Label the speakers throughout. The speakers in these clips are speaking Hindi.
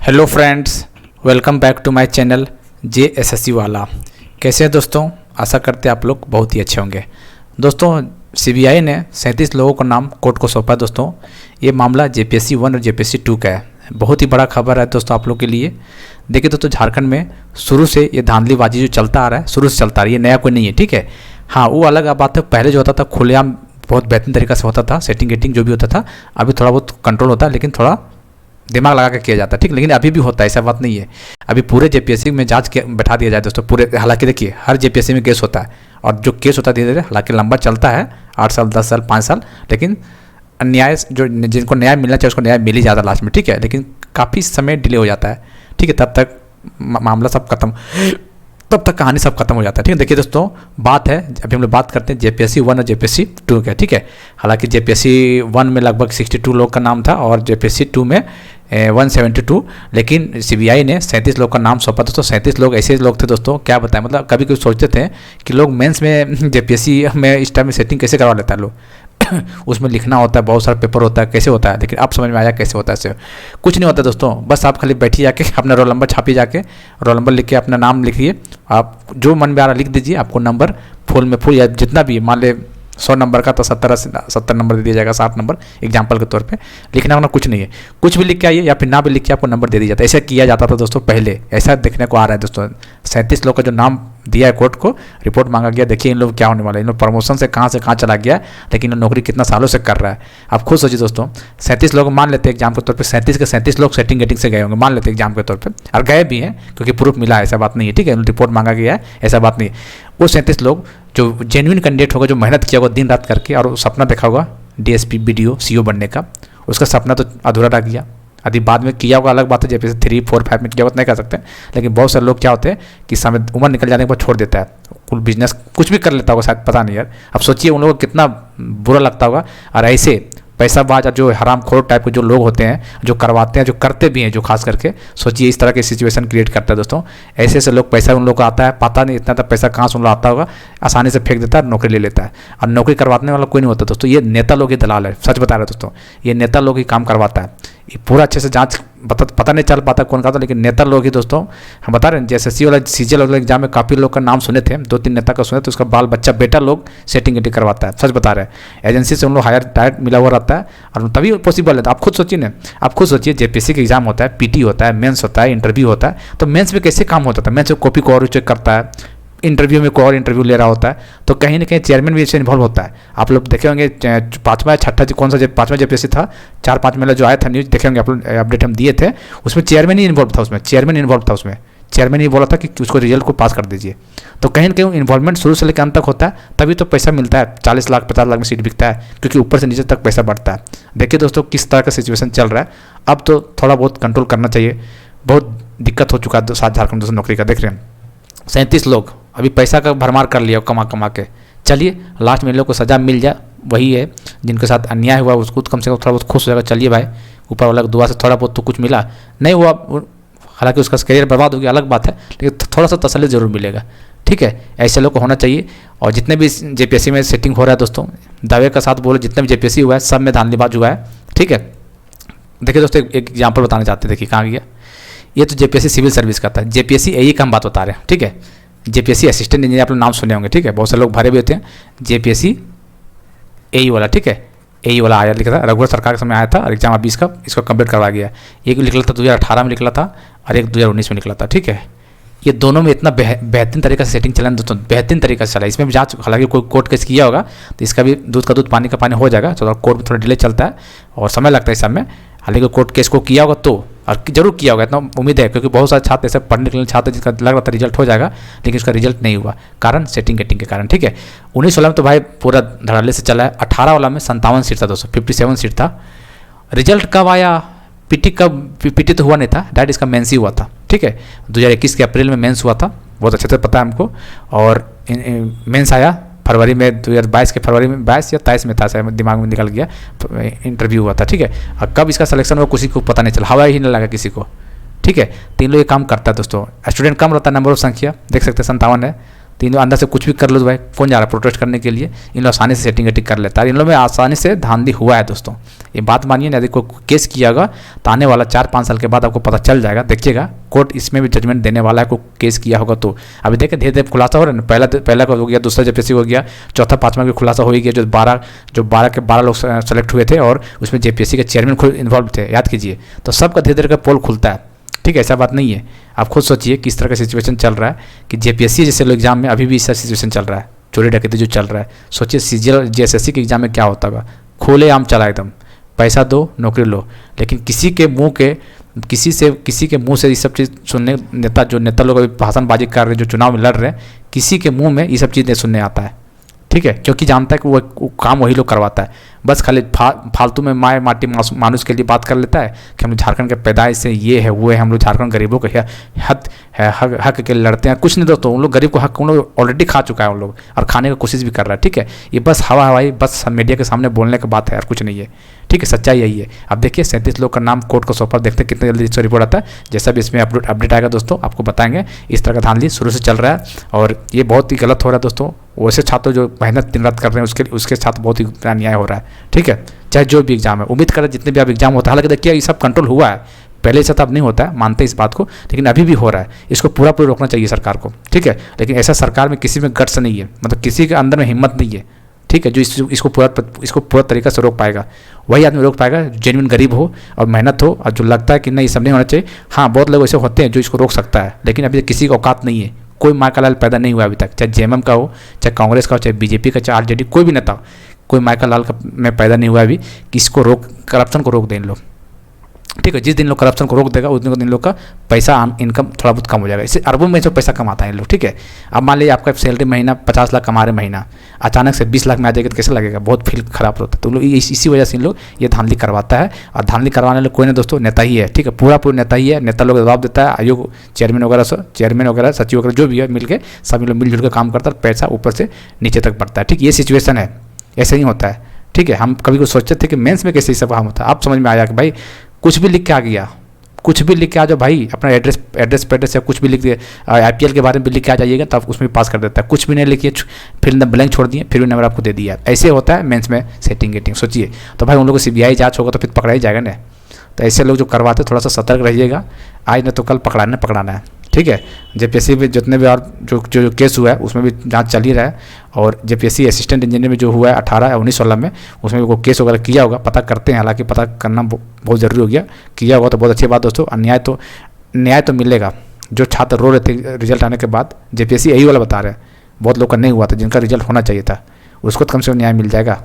Speaker 1: Hello friends, welcome back to my channel JSSC वाला। कैसे हैं दोस्तों? आशा करते हैं आप लोग बहुत ही अच्छे होंगे। दोस्तों, CBI ने 37 लोगों का नाम कोर्ट को सौंपा। दोस्तों, ये मामला JPSC 1 और JPSC 2 का है। बहुत ही बड़ा खबर है दोस्तों आप लोग के लिए। देखिए दोस्तों, झारखंड में शुरू से ये धांधलीबाजी जो चलता आ रहा है, शुरू से चलता आ रही है, नया कोई नहीं है। ठीक है, हाँ, वो अलग बात है। पहले जो होता था खुलेआम बहुत बेहतरीन तरीका से होता था, सेटिंग गेटिंग जो भी होता था। अभी थोड़ा बहुत कंट्रोल होता है, लेकिन थोड़ा दिमाग लगा के किया जाता है। ठीक, लेकिन अभी भी होता है, ऐसा बात नहीं है। अभी पूरे JPSC में जांच के बैठा दिया जाए दोस्तों पूरे। हालांकि देखिए, हर JPSC में केस होता है, और जो केस होता है धीरे धीरे, हालांकि लंबा चलता है, 8 साल 10 साल 5 साल, लेकिन न्याय जो जिनको न्याय मिलना चाहिए उसको न्याय मिल ही जाता है लास्ट में। ठीक है, लेकिन काफ़ी समय डिले हो जाता है। ठीक है, तब तक मामला सब खत्म, तब तक कहानी सब खत्म हो जाता है। ठीक है, देखिए दोस्तों, बात है, अभी हम लोग बात करते हैं JPSC 1 और JPSC 2 का। ठीक है, हालांकि JPSC 1 में लगभग 62 लोग का नाम था और JPSC 2 में 172, लेकिन CBI ने 37 लोग का नाम सौंपा। दोस्तों 37 लोग ऐसे लोग थे दोस्तों, क्या बताएं। मतलब कभी कभी सोचते थे कि लोग मेंस में JPSC में इस टाइम में सेटिंग कैसे करवा लेता है लोग। उसमें लिखना होता है, बहुत सारा पेपर होता है, कैसे होता है। लेकिन अब समझ में आया कैसे होता है। ऐसे कुछ नहीं होता दोस्तों, बस आप खाली बैठिए जाके, अपना रोल नंबर छापिए जाके, रोल नंबर लिख के अपना नाम लिखिए, आप जो मन में आ रहा लिख दीजिए। आपको नंबर फुल में फुल या जितना भी, मान ले 100 नंबर का तो 70 नंबर दे दिया जाएगा, 60 नंबर एग्जाम्पल के तौर पे। लिखना होना कुछ नहीं है, कुछ भी लिख के आइए या फिर ना भी लिख के आपको नंबर दे दिया जाता है। ऐसा किया जाता था दोस्तों पहले, ऐसा देखने को आ रहा है दोस्तों। 37 लोग का जो नाम दिया है कोर्ट को, रिपोर्ट मांगा गया। देखिए इन लोग क्या होने वाला है। इन लोग प्रमोशन से कहाँ चला गया है, लेकिन इन नौकरी कितना सालों से कर रहा है। आप खुद सोचिए दोस्तों, 37 लोग मान लेते हैं एग्जाम के तौर पे, 37 के 37 लोग सेटिंग गेटिंग से गए होंगे, मान लेते हैं एग्जाम के तौर पे, और गए भी हैं क्योंकि प्रूफ मिला है, ऐसा बात नहीं है। ठीक है, रिपोर्ट मांगा गया है, ऐसा बात नहीं है। वो 37 लोग जो जेन्युइन कैंडिडेट होगा, जो मेहनत किया होगा दिन रात करके, और सपना देखा होगा DSP BDO CO बनने का, उसका सपना तो अधूरा रह गया। यदि बाद में किया होगा अलग बात है, JPSC 3, 4, 5 में किया होगा तो नहीं कर सकते। लेकिन बहुत सारे लोग क्या होते हैं कि समय उम्र निकल जाने के बाद छोड़ देता है, कुल बिजनेस कुछ भी कर लेता होगा शायद, पता नहीं यार। अब सोचिए उन लोगों को कितना बुरा लगता होगा। और ऐसे पैसाबाज जो हरामखोर टाइप के जो लोग होते हैं, जो करवाते हैं, जो करते भी हैं, जो खास करके सोचिए इस तरह की सिचुएशन क्रिएट करता है दोस्तों। ऐसे ऐसे लोग, पैसा उन लोग को आता है, पता नहीं इतना पैसा कहाँ से उन लोग आता होगा, आसानी से फेंक देता है, नौकरी ले लेता है। और नौकरी करवाने वाला कोई नहीं होता दोस्तों, ये नेता लोग ही दलाल है। सच बता रहे दोस्तों, ये नेता लोग ही काम करवाता है। ये पूरा अच्छे से जांच पता नहीं चल पाता कौन करता, लेकिन नेता लोग ही दोस्तों। हम बता रहे हैं JSSC वाला CGL वाला एग्जाम में काफ़ी लोग का नाम सुने थे, 2-3 नेता का सुने, तो उसका बाल बच्चा बेटा लोग सेटिंग गेटिंग करवाता है। सच बता रहे हैं, एजेंसी से उन लोग हायर डायरेक्ट मिला हुआ रहता है, और तभी पॉसिबल है। तो आप खुद सोचिए ना, आप खुद सोचिए, JPSC का एग्जाम होता है, PT होता है, मेंस होता है, इंटरव्यू होता है। तो मेंस में कैसे काम होता था? मेंस में कॉपी को और चेक करता है, इंटरव्यू में कोई और इंटरव्यू ले रहा होता है, तो कहीं ना कहीं चेयरमैन भी इससे इन्वॉल्व होता है। आप लोग देखे होंगे 5वां या 6ठा कौन सा 5वां JPSC था, 4-5 में जो आया था न्यूज़, देखे होंगे आप लोग, अपडेट हम दिए थे, उसमें चेयरमैन ही इन्वॉल्व था। उसमें चेयरमैन ही बोला था कि उसको रिजल्ट को पास कर दीजिए। तो कहीं ना कहीं इन्वॉल्वमेंट शुरू से लेकर अंत तक होता है, तभी तो पैसा मिलता है। 40 लाख 50 लाख में सीट बिकता है, क्योंकि ऊपर से नीचे तक पैसा बढ़ता है। देखिए दोस्तों किस तरह का सिचुएशन चल रहा है। अब तो थोड़ा बहुत कंट्रोल करना चाहिए, बहुत दिक्कत हो चुका है झारखंड दोस्तों नौकरी का। देख रहे हैं 37 लोग अभी पैसा का भरमार कर लिया कमा के। चलिए लास्ट में इन लोग को सज़ा मिल जाए, वही है। जिनके साथ अन्याय हुआ उसको कम से कम थोड़ा बहुत खुश हो जाएगा। चलिए भाई, ऊपर वाला की दुआ से थोड़ा बहुत तो कुछ मिला, नहीं हुआ हालांकि उसका करियर बर्बाद हो गया अलग बात है, लेकिन थोड़ा सा तसल्ली जरूर मिलेगा। ठीक है, ऐसे लोग को होना चाहिए। और जितने भी JPSC में सेटिंग हो रहा है दोस्तों, दावे का साथ बोलो, जितने भी JPSC हुआ है सब में धांधलीबाज हुआ है। ठीक है, देखिए दोस्तों एक एग्जाम्पल बताना चाहते हैं। देखिए कहाँ गया, ये तो JPSC सिविल सर्विस का था। JPSC AE का हम बात बता रहे हैं। ठीक है, JPSC असिस्टेंट इंजीनियर आप लोग नाम सुने होंगे। ठीक है, बहुत सारे लोग भरे भी होते हैं। JPSC AE वाला, ठीक है, AE वाला आया लिखा था, रघुवर सरकार के समय आया था, और एग्जाम अभी इसको कंप्लीट करवा गया। एक निकला था 2018 में निकला था, और एक 2019 में निकला था। ठीक है, ये दोनों में इतना बेहतरीन तरीके से सेटिंग चला दोस्तों, बेहतरीन तरीके से चला। इसमें भी जांच, हालांकि कोई कोर्ट केस किया होगा तो इसका भी दूध का दूध पानी का पानी हो जाएगा। तो कोर्ट में थोड़ा डिले चलता है और समय लगता है इस सब में। हालांकि कोर्ट केस को किया होगा तो, और जरूर किया होगा, इतना उम्मीद है, क्योंकि बहुत सारे छात्र ऐसे पढ़ने के लिए छात्र जिसका लग रहा था रिजल्ट हो जाएगा, लेकिन उसका रिजल्ट नहीं हुआ, कारण सेटिंग गेटिंग के कारण। ठीक है, 19 वाला में तो भाई पूरा धड़ल्ले से चला है। 18 वाला में 57 सीट था दोस्तों, 57 सीट था। रिजल्ट कब आया? PT तो हुआ नहीं था, डायरेक्ट इसका मेंस ही हुआ था। ठीक है, 2021 के अप्रैल में मेंस हुआ था, बहुत अच्छे से पता है हमको। और मेंस आया फरवरी में, 2022 के फरवरी में, 22 या 23 में था, दिमाग में निकल गया, इंटरव्यू हुआ था। ठीक है, और कब इसका सिलेक्शन हुआ किसी को पता नहीं चला, हवा ही नहीं लगा किसी को। ठीक है, 3 लोग ये काम करता है दोस्तों। स्टूडेंट कम रहता है, नंबर ऑफ संख्या देख सकते हैं 57 है। तीनों अंदर से कुछ भी कर लो तो भाई कौन जा रहा है प्रोटेस्ट करने के लिए, इन लोग आसानी से सेटिंग वेटिंग कर लेता है। इन लोग में आसानी से धांधली हुआ है दोस्तों, ये बात मानिए ना, यदि कोई केस किया होगा तो आने वाला 4-5 साल के बाद आपको पता चल जाएगा, देखिएगा कोर्ट इसमें भी जजमेंट देने वाला है, कोई केस किया होगा तो। अभी देखिए धीरे धीरे खुलासा हो रहा है ना, पहला का हो गया, दूसरा जेपीएससी हो गया, चौथा पाँचवा भी खुलासा हो ही गया, जो 12 के 12 लोग सेलेक्ट हुए थे और उसमें जेपीएससी के चेयरमैन खुद इन्वॉल्व थे, याद कीजिए। तो सबका धीरे धीरे का पोल खुलता है, ठीक है, ऐसा बात नहीं है। आप खुद सोचिए किस तरह का सिचुएशन चल रहा है कि जेपीएससी जैसे एग्जाम में अभी भी ऐसा सिचुएशन चल रहा है, चोरी डकैती जो चल रहा है। सोचिए सीजीएल जेएसएससी के एग्जाम में क्या होता होगा, खुले आम चला एकदम, पैसा दो नौकरी लो। लेकिन किसी के मुंह से ये सब चीज़ सुनने, नेता लोग अभी भाषणबाजी कर रहे हैं, जो चुनाव में लड़ रहे हैं, किसी के मुंह में ये सब चीज़ नहीं सुनने आता है, ठीक है, क्योंकि जानता है कि वो काम वही लोग करवाता है। बस खाली फालतू में माए माटी मानुष के लिए बात कर लेता है कि हम लोग झारखंड के पैदाइश से ये है वो है, हम लोग झारखंड गरीबों के हक के लिए लड़ते हैं। कुछ नहीं दोस्तों, उन लोग गरीब को हक उन लोग ऑलरेडी खा चुका है उन लोग, और खाने की कोशिश भी कर रहा है, ठीक है। ये बस हवाई बस मीडिया के सामने बोलने की बात है यार, कुछ नहीं है, ठीक है, सच्चाई यही है। अब देखिए 37 लोग का नाम कोर्ट को सौंपा, देखते हैं कितने जल्दी इसका रिपोर्ट आता है। जैसा भी इसमें अपडेट आएगा दोस्तों आपको बताएंगे। इस तरह का धांधली शुरू से चल रहा है और ये बहुत ही गलत हो रहा है दोस्तों। वैसे छात्र जो मेहनत दिन रात कर रहे हैं उसके साथ बहुत ही अन्याय हो रहा है, ठीक है, चाहे जो भी एग्जाम है। उम्मीद करें जितने भी आप एग्जाम होता है, हालांकि देखिए ये सब कंट्रोल हुआ है, पहले से तो अब नहीं होता है, मानते हैं इस बात को, लेकिन अभी भी हो रहा है। इसको पूरा रोकना चाहिए सरकार को, ठीक है। लेकिन ऐसा सरकार में किसी में गट्स नहीं है, मतलब किसी के अंदर में हिम्मत नहीं है, ठीक है, जो इसको पूरा तरीका से रोक पाएगा। वही आदमी रोक पाएगा जो जेन्युइन गरीब हो और मेहनत हो और जो लगता है कि नहीं ये सब नहीं होना चाहिए। हाँ, बहुत लोग ऐसे होते हैं जो इसको रोक सकता है, लेकिन अभी किसी का औकात नहीं है। कोई माँ का लाल पैदा नहीं हुआ अभी तक, चाहे जेएमएम का हो, चाहे कांग्रेस का हो, चाहे बीजेपी का, चाहे आरजेडी, कोई भी नेता, कोई माँ का लाल में पैदा नहीं हुआ अभी कि इसको करप्शन को रोक दें इन लोग, ठीक है। जिस दिन लोग करप्शन को रोक देगा उस दिन लोग का पैसा इनकम थोड़ा बहुत कम हो जाएगा। इससे अरबों में जो पैसा कमाता है इन लोग, ठीक है। अब मान लीजिए आपका सैलरी महीना 50 लाख कमा रहे महीना, अचानक से 20 लाख में आ जाएगा तो कैसा लगेगा, बहुत फील खराब होता है। तो लोग इसी वजह से इन लोग ये धांधली करवाता है, और धांधली करवाने वाले कोई नहीं दोस्तों, नेता ही है, ठीक है, पूरा नेता ही है। नेता लोग जवाब देता है, आयोग चेयरमैन वगैरह सचिव वगैरह जो भी है मिलकर सभी लोग मिलजुल कर काम करता है, पैसा ऊपर से नीचे तक बढ़ता है, ठीक। ये सिचुएशन है, ऐसे नहीं होता है, ठीक है। हम कभी को सोचते थे कि मेंस में कैसे ये सब काम होता है, अब समझ में आया कि भाई कुछ भी लिख के आ गया, कुछ भी लिख के आ जाओ भाई, अपना एड्रेस या कुछ भी लिख दिए, आईपीएल के बारे में भी लिख के आ जाइएगा तो आप उसमें पास कर देता है। कुछ भी नहीं लिखिए, फिर ब्लैंक छोड़ दिए, फिर भी नंबर आपको दे दिया। ऐसे होता है मेंस में सेटिंग गेटिंग, सोचिए। तो भाई उन लोगों को सीबीआई जांच होगा तो फिर पकड़ा ही जाएगा ना। तो ऐसे लोग जो करवाते थोड़ा सा सतर्क रहिएगा, आज न तो कल पकड़ाना है, ठीक है। जेपीएससी में जितने भी और जो केस हुआ है उसमें भी जांच चल ही रहा है, और जेपीएससी असिस्टेंट इंजीनियर में जो हुआ है 18 या 19-16 में, उसमें भी कोई केस वगैरह किया होगा, पता करते हैं। हालांकि पता करना बहुत ज़रूरी हो गया, किया होगा तो बहुत अच्छी बात दोस्तों। न्याय तो मिलेगा। जो छात्र रो रहे थे रिजल्ट आने के बाद, जेपीएससी यही वाला बता रहे हैं, बहुत लोग का नहीं हुआ था, जिनका रिजल्ट होना चाहिए था उसको तो कम से कम न्याय मिल जाएगा,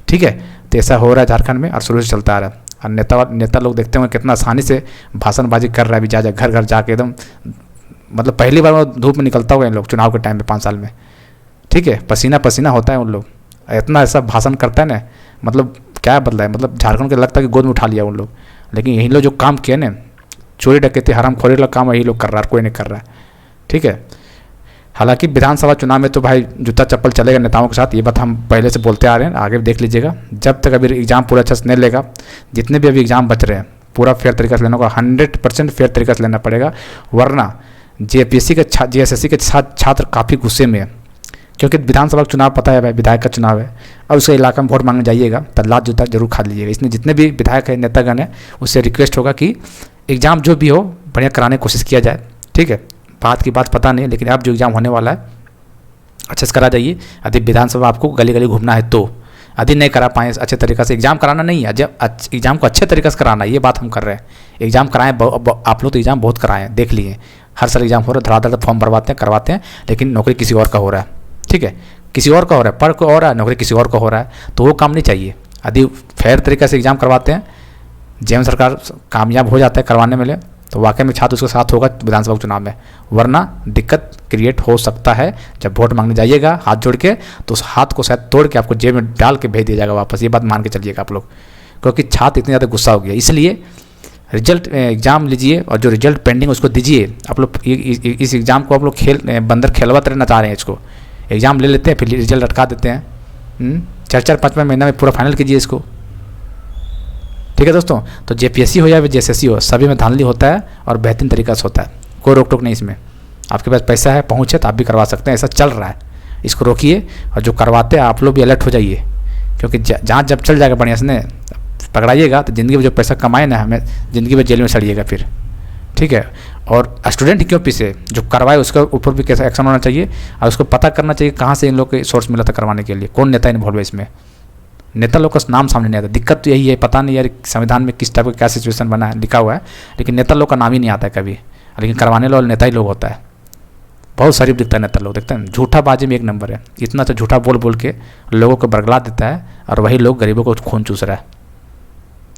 Speaker 1: ठीक है। तो ऐसा हो रहा है झारखंड में और शुरू से चलता आ रहा है। और नेता लोग देखते होंगे कितना आसानी से भाषणबाजी कर रहा है, अभी घर घर जाके एकदम, मतलब पहली बार धूप में निकलता हुआ इन लोग चुनाव के टाइम में 5 साल में, ठीक है, पसीना होता है उन लोग, इतना ऐसा भाषण करता है ना, मतलब क्या बदला है, मतलब झारखंड को लगता है कि गोद में उठा लिया उन लोग। लेकिन यही लोग जो काम किए ना, चोरी डकैती हरामखोरी वाला काम यही लोग कर रहा है, कोई नहीं कर रहा है, ठीक है। हालांकि विधानसभा चुनाव में तो भाई जूता चप्पल चलेगा नेताओं के साथ, ये बात हम पहले से बोलते आ रहे हैं, आगे भी देख लीजिएगा। जब तक अभी एग्जाम पूरा अच्छा से नहीं लेगा, जितने भी अभी एग्जाम बच रहे हैं पूरा फेयर तरीका से लेना होगा, 100% फेयर तरीका से लेना पड़ेगा, वरना जेपीएससी के जेएसएससी के छात्र काफ़ी गुस्से में है। क्योंकि विधानसभा का चुनाव पता है भाई, विधायक का चुनाव है, और उसके इलाका में वोट मांगने जाइएगा तो लात जूता जरूर खा लीजिएगा। इसमें जितने भी विधायक है, नेतागण है, उससे रिक्वेस्ट होगा कि एग्ज़ाम जो भी हो बढ़िया कराने की कोशिश किया जाए, ठीक है। बात की बात पता नहीं, लेकिन अब जो एग्ज़ाम होने वाला है अच्छे से करा जाइए। यदि विधानसभा आपको गली गली घूमना है तो, यदि नहीं करा पाए अच्छे तरीक़े से, एग्ज़ाम कराना नहीं है, जब एग्ज़ाम को अच्छे तरीके से कराना है, ये बात हम कर रहे हैं। एग्ज़ाम कराएं, आप लोग तो एग्ज़ाम बहुत कराएं, देख लिए हर साल एग्जाम हो रहा है, धड़ाधड़ फॉर्म भरवाते हैं, करवाते हैं, लेकिन नौकरी किसी और का हो रहा है, ठीक है, किसी और का हो रहा है, पढ़ को और नौकरी किसी और का हो रहा है, तो वो काम नहीं चाहिए। यदि फेयर तरीके से एग्जाम करवाते हैं, जेएम सरकार कामयाब हो जाता है करवाने में, तो वाकई में छात्र उसके साथ होगा विधानसभा चुनाव में, वरना दिक्कत क्रिएट हो सकता है। जब वोट मांगने जाइएगा हाथ जोड़ के, तो उस हाथ को शायद तोड़ के आपको जेब में डाल के भेज दिया जाएगा वापस, ये बात मान के चलिएगा आप लोग, क्योंकि छात्र इतने ज़्यादा गुस्सा हो गया। इसलिए रिजल्ट एग्जाम लीजिए और जो रिजल्ट पेंडिंग उसको दीजिए। आप लोग इस एग्ज़ाम को आप लोग बंदर खेलवा तरह नचा रहे हैं, इसको एग्ज़ाम ले लेते हैं फिर रिजल्ट अटका देते हैं। 4-5 महीना में पूरा फाइनल कीजिए इसको, ठीक है दोस्तों। तो जेपीएससी हो या जेएसएससी हो, सभी में धांधली होता है और बेहतरीन तरीका से होता है, कोई रोक टोक नहीं इसमें। आपके पास पैसा है, पहुँच है तो आप भी करवा सकते हैं, ऐसा चल रहा है, इसको रोकिए। और जो करवाते हैं आप लोग भी अलर्ट हो जाइए, क्योंकि जहाँ जब चल जाएगा बढ़िया से पकड़ाइएगा तो ज़िंदगी में जो पैसा कमाए ना, हमें ज़िंदगी में जेल में सड़िएगा फिर, ठीक है। और स्टूडेंट क्यों पीछे, जो करवाए उसके ऊपर भी कैसा एक्शन होना चाहिए, और उसको पता करना चाहिए कहाँ से इन लोग के सोर्स मिला था करवाने के लिए, कौन नेता इन्वॉल्व है इसमें। नेता लोग का नाम सामने नहीं आता, दिक्कत तो यही है, पता नहीं यार संविधान में किस टाइप का क्या सिचुएशन बना है, लिखा हुआ है, लेकिन नेता लोग का नाम ही नहीं आता है कभी, लेकिन करवाने वाले नेता ही लोग होता है। बहुत शरीफ दिखता है नेता लोग, देखते हैं झूठा बाजी में एक नंबर है, इतना तो झूठा बोल बोल के लोगों को बरगला देता है, और वही लोग गरीबों को खून चूस रहा है।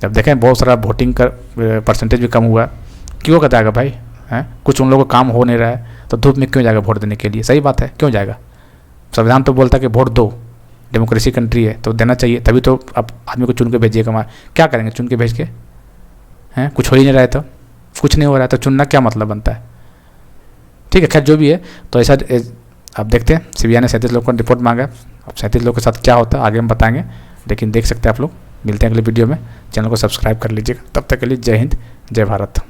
Speaker 1: जब देखें बहुत सारा वोटिंग का परसेंटेज भी कम हुआ, क्यों कहता है भाई हैं, कुछ उन लोगों का काम हो नहीं रहा है, तो धूप में क्यों जाएगा वोट देने के लिए, सही बात है, क्यों जाएगा। संविधान तो बोलता है कि वोट दो, डेमोक्रेसी कंट्री है तो देना चाहिए, तभी तो अब आदमी को चुन के भेजिएगा। हमारे क्या करेंगे चुन के भेज के, हैं कुछ हो ही नहीं रहा है, तो कुछ नहीं हो रहा है तो चुनना क्या मतलब बनता है, ठीक है। खैर जो भी है, तो ऐसा अब देखते हैं, सीबीआई ने 37 लोग को रिपोर्ट मांगा, अब 37 लोग के साथ क्या होता है आगे हम बताएंगे, लेकिन देख सकते हैं आप लोग। मिलते हैं अगले वीडियो में, चैनल को सब्सक्राइब कर लीजिएगा, तब तक के लिए जय हिंद जय भारत।